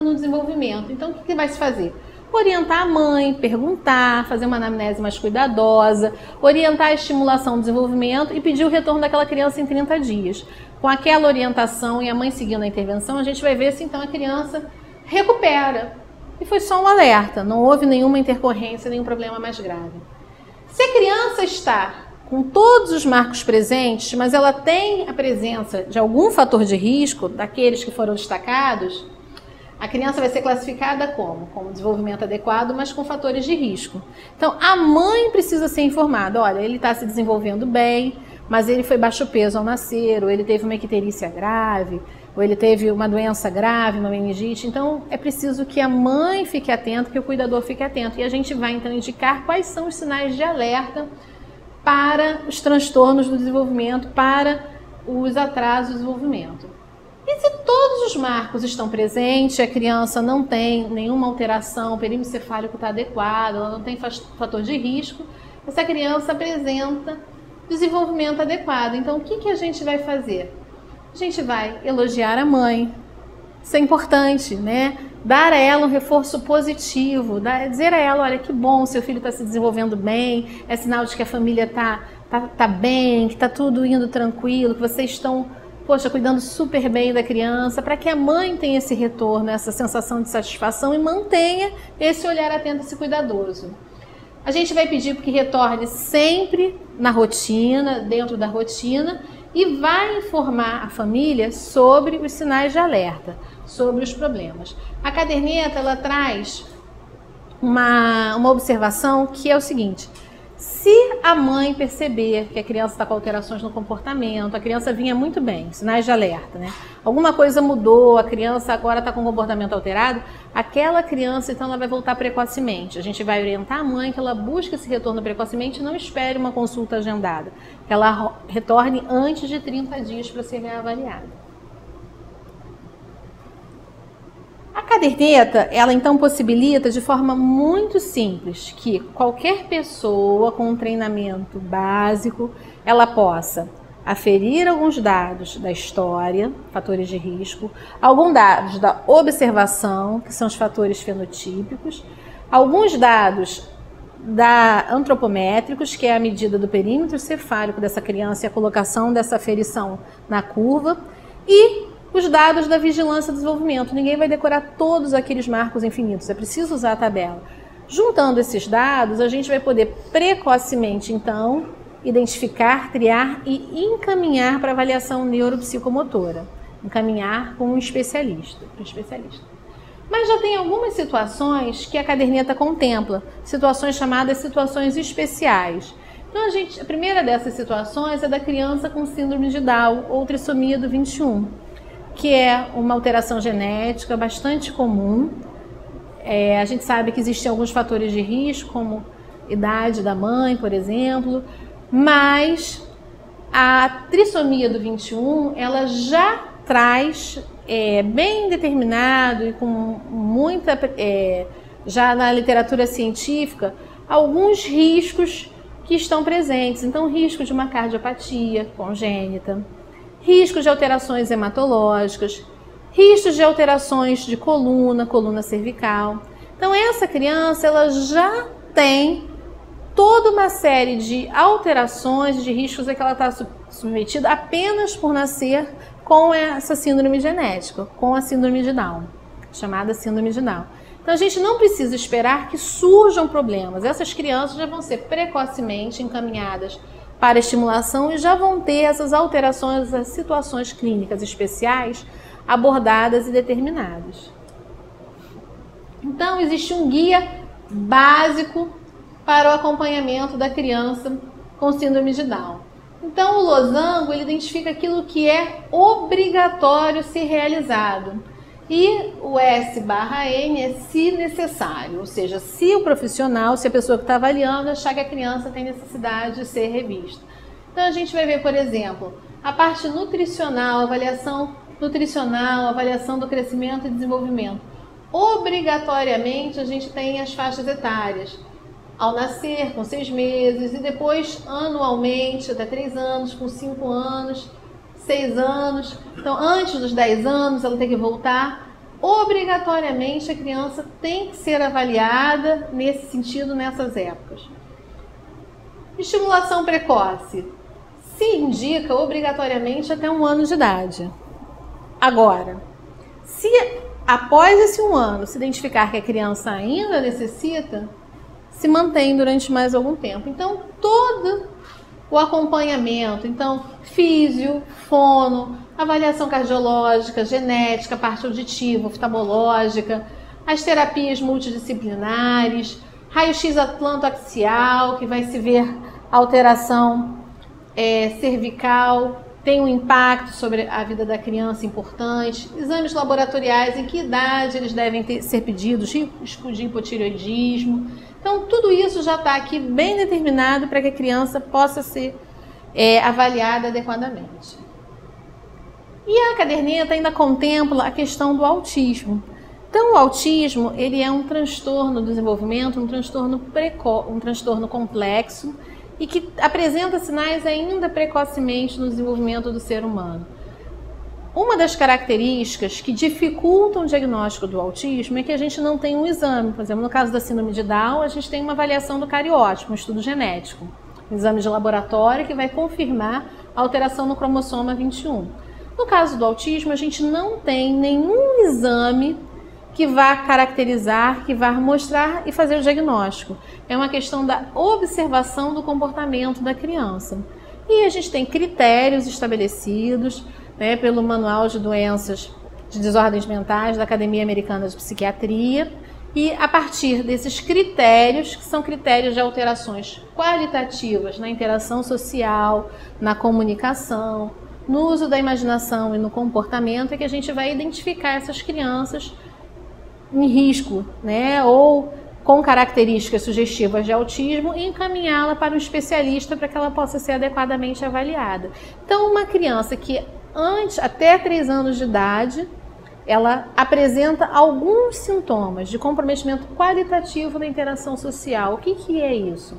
no desenvolvimento. Então, o que vai se fazer? Orientar a mãe, perguntar, fazer uma anamnese mais cuidadosa, orientar a estimulação do desenvolvimento e pedir o retorno daquela criança em 30 dias. Com aquela orientação e a mãe seguindo a intervenção, a gente vai ver se então a criança recupera. E foi só um alerta, não houve nenhuma intercorrência, nenhum problema mais grave. Se a criança está com todos os marcos presentes, mas ela tem a presença de algum fator de risco, daqueles que foram destacados, a criança vai ser classificada como? Como desenvolvimento adequado, mas com fatores de risco. Então, a mãe precisa ser informada. Olha, ele está se desenvolvendo bem, mas ele foi baixo peso ao nascer, ou ele teve uma icterícia grave, ou ele teve uma doença grave, uma meningite. Então, é preciso que a mãe fique atenta, que o cuidador fique atento. E a gente vai, então, indicar quais são os sinais de alerta para os transtornos do desenvolvimento, para os atrasos do desenvolvimento. E se todos os marcos estão presentes, a criança não tem nenhuma alteração, o perímetro cefálico está adequado, ela não tem fator de risco, essa criança apresenta desenvolvimento adequado. Então, o que a gente vai fazer? A gente vai elogiar a mãe, isso é importante, né? Dar a ela um reforço positivo, dizer a ela, olha, que bom, seu filho está se desenvolvendo bem, é sinal de que a família está bem, que está tudo indo tranquilo, que vocês estão, poxa, cuidando super bem da criança, para que a mãe tenha esse retorno, essa sensação de satisfação e mantenha esse olhar atento, esse cuidadoso. A gente vai pedir que retorne sempre na rotina, dentro da rotina, e vai informar a família sobre os sinais de alerta, sobre os problemas. A caderneta, ela traz uma observação que é o seguinte: se a mãe perceber que a criança está com alterações no comportamento, a criança vinha muito bem, sinais de alerta, né? Alguma coisa mudou, a criança agora está com o comportamento alterado, aquela criança, então, ela vai voltar precocemente. A gente vai orientar a mãe que ela busque esse retorno precocemente e não espere uma consulta agendada, que ela retorne antes de 30 dias para ser reavaliada. A caderneta, ela então possibilita de forma muito simples que qualquer pessoa com um treinamento básico, ela possa aferir alguns dados da história, fatores de risco, alguns dados da observação, que são os fatores fenotípicos, alguns dados antropométricos, que é a medida do perímetro cefálico dessa criança e a colocação dessa aferição na curva, e os dados da vigilância do desenvolvimento. Ninguém vai decorar todos aqueles marcos infinitos, é preciso usar a tabela. Juntando esses dados, a gente vai poder precocemente, então, identificar, triar e encaminhar para avaliação neuropsicomotora. Encaminhar com um especialista. Mas já tem algumas situações que a caderneta contempla, situações chamadas situações especiais. Então, a primeira dessas situações é da criança com síndrome de Down ou trissomia do 21. Que é uma alteração genética bastante comum. A gente sabe que existem alguns fatores de risco, como idade da mãe, por exemplo, mas a trissomia do 21, ela já traz, bem determinado e com muita, já na literatura científica, alguns riscos que estão presentes. Então, risco de uma cardiopatia congênita, riscos de alterações hematológicas, riscos de alterações de coluna cervical. Então, essa criança, ela já tem toda uma série de alterações, de riscos a que ela está submetida apenas por nascer com essa síndrome genética, com a síndrome de Down, chamada síndrome de Down. Então, a gente não precisa esperar que surjam problemas. Essas crianças já vão ser precocemente encaminhadas para estimulação e já vão ter essas alterações, as situações clínicas especiais abordadas e determinadas. Então, existe um guia básico para o acompanhamento da criança com síndrome de Down. Então, o losango, ele identifica aquilo que é obrigatório ser realizado. E o S/N é se necessário, ou seja, se o profissional, se a pessoa que está avaliando achar que a criança tem necessidade de ser revista. Então, a gente vai ver, por exemplo, a parte nutricional, avaliação nutricional, avaliação do crescimento e desenvolvimento. Obrigatoriamente, a gente tem as faixas etárias. Ao nascer, com 6 meses, e depois, anualmente, até 3 anos, com 5 anos, 6 anos. Então, antes dos 10 anos, ela tem que voltar Obrigatoriamente a criança tem que ser avaliada nesse sentido, nessas épocas. Estimulação precoce se indica obrigatoriamente até 1 ano de idade. Agora, se após esse 1 ano se identificar que a criança ainda necessita, se mantém durante mais algum tempo. Então, todo o acompanhamento, então, físio, fono, avaliação cardiológica, genética, parte auditiva, oftalmológica, as terapias multidisciplinares, raio-x atlantoaxial, que vai se ver alteração cervical, tem um impacto sobre a vida da criança importante, exames laboratoriais, em que idade eles devem ser pedidos, risco de hipotireoidismo. Então, tudo isso já está aqui bem determinado para que a criança possa ser avaliada adequadamente. E a caderneta ainda contempla a questão do autismo. Então, o autismo, ele é um transtorno do desenvolvimento, um transtorno precoce, um transtorno complexo e que apresenta sinais ainda precocemente no desenvolvimento do ser humano. Uma das características que dificultam o diagnóstico do autismo é que a gente não tem um exame. Por exemplo, no caso da síndrome de Down, a gente tem uma avaliação do cariótipo, um estudo genético, um exame de laboratório que vai confirmar a alteração no cromossoma 21. No caso do autismo, a gente não tem nenhum exame que vá caracterizar, que vá mostrar e fazer o diagnóstico. É uma questão da observação do comportamento da criança. E a gente tem critérios estabelecidos, né, pelo Manual de Doenças de Desordens Mentais da Academia Americana de Psiquiatria, e a partir desses critérios, que são critérios de alterações qualitativas na interação social, na comunicação, no uso da imaginação e no comportamento, é que a gente vai identificar essas crianças em risco, né, ou com características sugestivas de autismo e encaminhá-la para um especialista para que ela possa ser adequadamente avaliada. Então, uma criança que até 3 anos de idade, ela apresenta alguns sintomas de comprometimento qualitativo na interação social. O que é isso?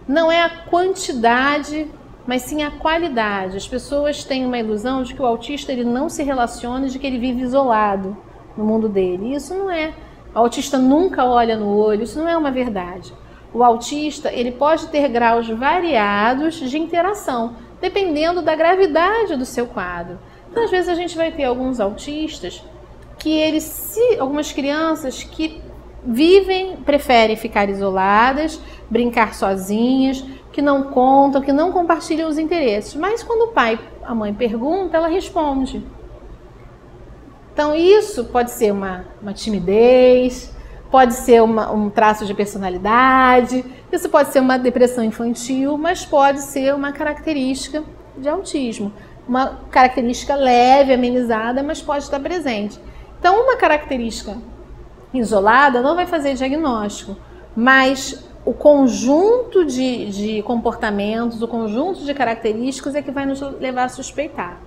Não é a quantidade, mas sim a qualidade. As pessoas têm uma ilusão de que o autista ele não se relaciona, de que ele vive isolado no mundo dele. Isso não é. O autista nunca olha no olho, isso não é uma verdade. O autista ele pode ter graus variados de interação, dependendo da gravidade do seu quadro. Então, às vezes a gente vai ter alguns autistas que algumas crianças que preferem ficar isoladas, brincar sozinhas, que não contam, que não compartilham os interesses. Mas quando a mãe pergunta, ela responde. Então, isso pode ser uma timidez, pode ser um traço de personalidade, isso pode ser uma depressão infantil, mas pode ser uma característica de autismo. Uma característica leve, amenizada, mas pode estar presente. Então, uma característica isolada não vai fazer diagnóstico, mas o conjunto de comportamentos, o conjunto de características é que vai nos levar a suspeitar.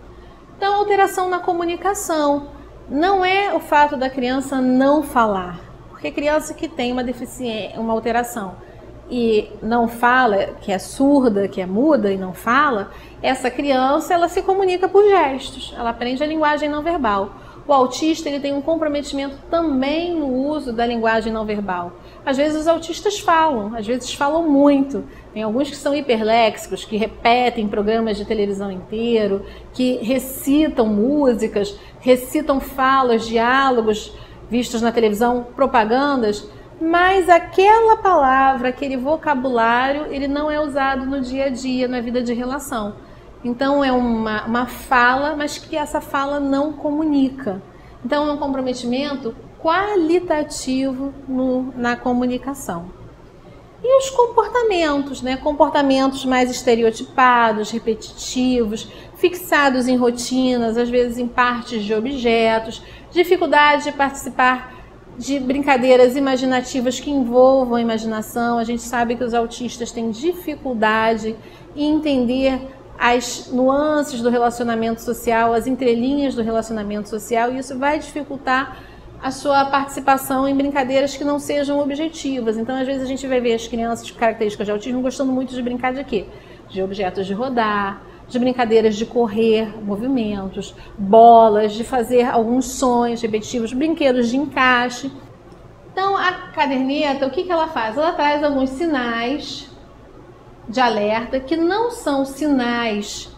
Então, alteração na comunicação. Não é o fato da criança não falar, porque a criança que tem uma deficiência, uma alteração e não fala, que é surda, que é muda e não fala, essa criança ela se comunica por gestos, ela aprende a linguagem não verbal. O autista ele tem um comprometimento também no uso da linguagem não verbal. Às vezes os autistas falam, às vezes falam muito. Tem alguns que são hiperléxicos, que repetem programas de televisão inteiro, que recitam músicas, recitam falas, diálogos vistos na televisão, propagandas, mas aquela palavra, aquele vocabulário, ele não é usado no dia a dia, na vida de relação. Então é uma fala, mas que essa fala não comunica. Então é um comprometimento qualitativo na comunicação. E os comportamentos, né? Comportamentos mais estereotipados, repetitivos, fixados em rotinas, às vezes em partes de objetos, dificuldade de participar de brincadeiras imaginativas que envolvam a imaginação. A gente sabe que os autistas têm dificuldade em entender as nuances do relacionamento social, as entrelinhas do relacionamento social, e isso vai dificultar a sua participação em brincadeiras que não sejam objetivas. Então, às vezes, a gente vai ver as crianças com características de autismo gostando muito de brincar de quê? De objetos de rodar, de brincadeiras de correr, movimentos, bolas, de fazer alguns sons repetitivos, brinquedos de encaixe. Então, a caderneta, o que ela faz? Ela traz alguns sinais de alerta que não são sinais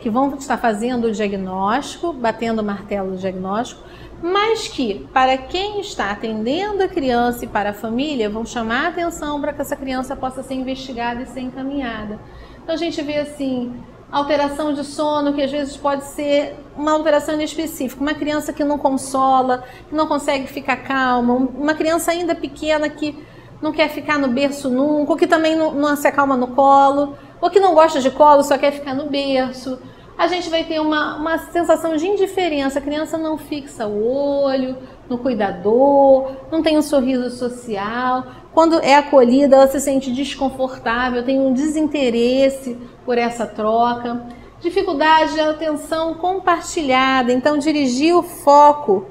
que vão estar fazendo o diagnóstico, batendo o martelo do diagnóstico, mas que, para quem está atendendo a criança e para a família, vão chamar a atenção para que essa criança possa ser investigada e ser encaminhada. Então, a gente vê assim, alteração de sono, que às vezes pode ser uma alteração inespecífica, uma criança que não consola, que não consegue ficar calma, uma criança ainda pequena que não quer ficar no berço nunca, ou que também não se acalma no colo, ou que não gosta de colo, só quer ficar no berço. A gente vai ter uma sensação de indiferença, a criança não fixa o olho no cuidador, não tem um sorriso social. Quando é acolhida, ela se sente desconfortável, tem um desinteresse por essa troca. Dificuldade de atenção compartilhada, então dirigir o foco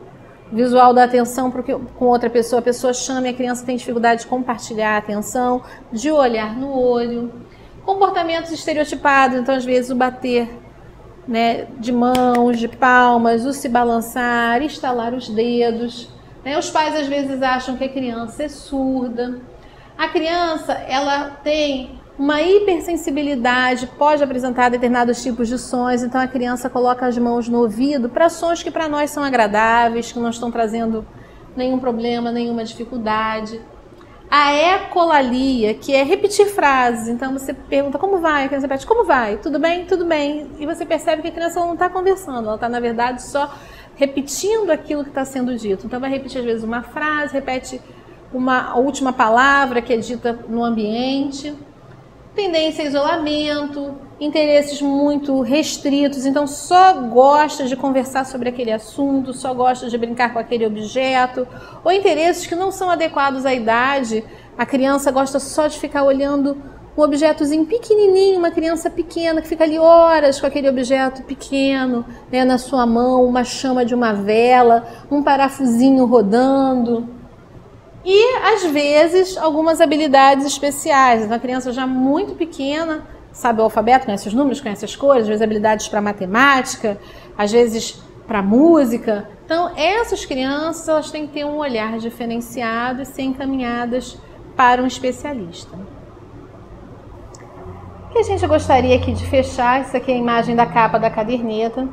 visual da atenção com outra pessoa, a pessoa chama e a criança tem dificuldade de compartilhar a atenção, de olhar no olho. Comportamentos estereotipados, então às vezes o bater, né, de mãos, de palmas, o se balançar, estalar os dedos. Os pais às vezes acham que a criança é surda. A criança, ela tem uma hipersensibilidade, pode apresentar determinados tipos de sons, então a criança coloca as mãos no ouvido para sons que para nós são agradáveis, que não estão trazendo nenhum problema, nenhuma dificuldade. A ecolalia, que é repetir frases, então você pergunta como vai, a criança repete como vai, tudo bem? Tudo bem. E você percebe que a criança não está conversando, ela está na verdade só repetindo aquilo que está sendo dito. Então vai repetir às vezes uma frase, repete a última palavra que é dita no ambiente. Tendência a isolamento, interesses muito restritos, então só gosta de conversar sobre aquele assunto, só gosta de brincar com aquele objeto, ou interesses que não são adequados à idade. A criança gosta só de ficar olhando um objetozinho pequenininho, uma criança pequena que fica ali horas com aquele objeto pequeno, né, na sua mão, uma chama de uma vela, um parafusinho rodando. E, às vezes, algumas habilidades especiais. Então, a criança já muito pequena sabe o alfabeto, conhece os números, conhece as cores, às vezes habilidades para matemática, às vezes para música. Então, essas crianças elas têm que ter um olhar diferenciado e ser encaminhadas para um especialista. O que a gente gostaria aqui de fechar, isso aqui é a imagem da capa da caderneta,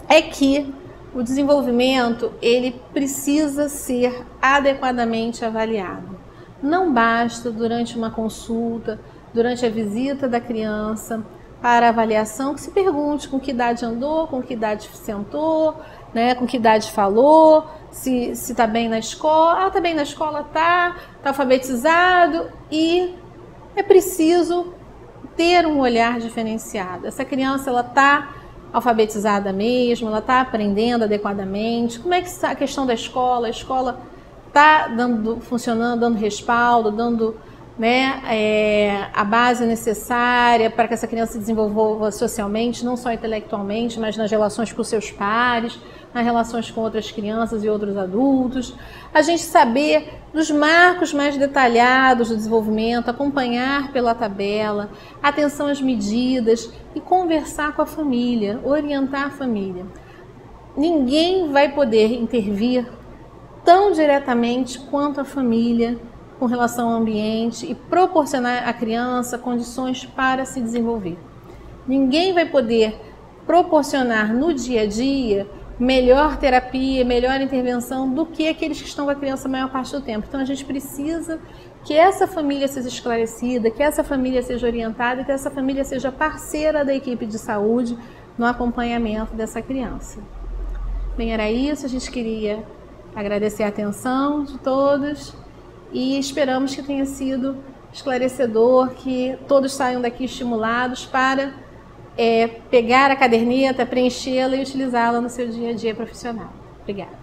é que o desenvolvimento, ele precisa ser adequadamente avaliado. Não basta durante uma consulta, durante a visita da criança para a avaliação, que se pergunte com que idade andou, com que idade sentou, né, com que idade falou, se está bem na escola. Está bem na escola, está alfabetizado, e é preciso ter um olhar diferenciado. Essa criança ela está alfabetizada mesmo, ela está aprendendo adequadamente, como é que está a questão da escola? A escola está funcionando, dando respaldo, dando, né, a base necessária para que essa criança se desenvolva socialmente, não só intelectualmente, mas nas relações com seus pares, nas relações com outras crianças e outros adultos. A gente saber dos marcos mais detalhados do desenvolvimento, acompanhar pela tabela, atenção às medidas e conversar com a família, orientar a família. Ninguém vai poder intervir tão diretamente quanto a família com relação ao ambiente e proporcionar à criança condições para se desenvolver. Ninguém vai poder proporcionar no dia a dia melhor terapia, melhor intervenção do que aqueles que estão com a criança a maior parte do tempo. Então a gente precisa que essa família seja esclarecida, que essa família seja orientada e que essa família seja parceira da equipe de saúde no acompanhamento dessa criança. Bem, era isso, a gente queria agradecer a atenção de todos e esperamos que tenha sido esclarecedor, que todos saiam daqui estimulados para pegar a caderneta, preenchê-la e utilizá-la no seu dia a dia profissional. Obrigada.